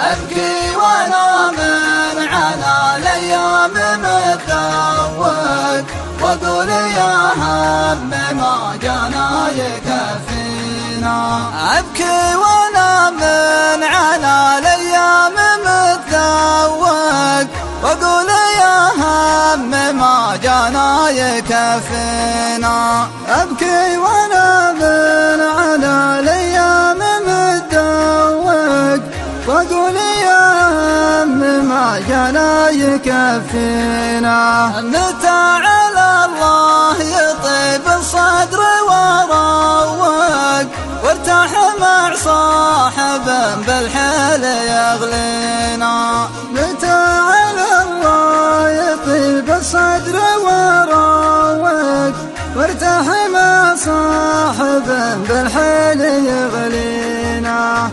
أبكي وأنا من على الأيام متذوق، وأقول يا هم ما جانا يكفينا. أبكي وأنا من على الأيام متذوق، وأقول يا هم ما جانا يكفينا. أبكي وأنا من على الأيام متذوق، وأقول يا هم ما جانا يكفينا. متى على الله يطيب الصدر وروق، وارتاح مع صاحب بالحيل يغلينا. متى على الله يطيب الصدر وروق، وارتاح مع صاحب بالحيل يغلينا.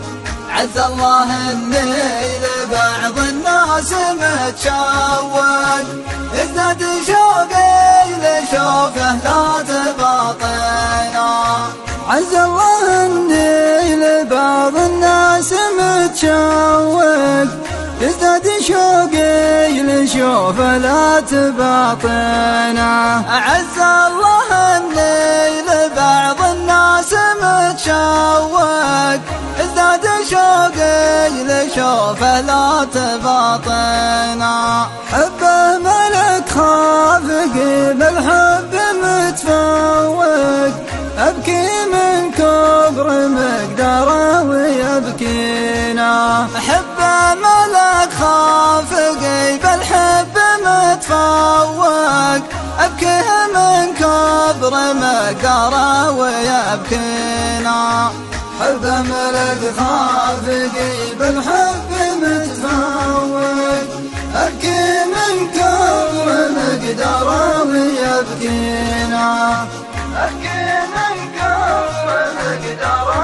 عز الله النيل بعض الناس متشوق، ازداد شوقي لشوفه لا تباطينا. عز الله النيل بعض الناس متشوق، ازداد شوقي لشوفه لا تباطينا. عز الله النيل بعض الناس متشوق، ازداد شوقي لشوفه لا تباطينا. حبه ملك خافقي بالحب متفوق، أبكي من كبر مقداره ويبكينا. حبه ملك خافقي بالحب متفوق، أبكي من كبر مقداره ويبكينا. حبه ملك خافقي بالحب متفوق، أبكي من كبر مقداره ويبكينا. أبكي من كبر مقداره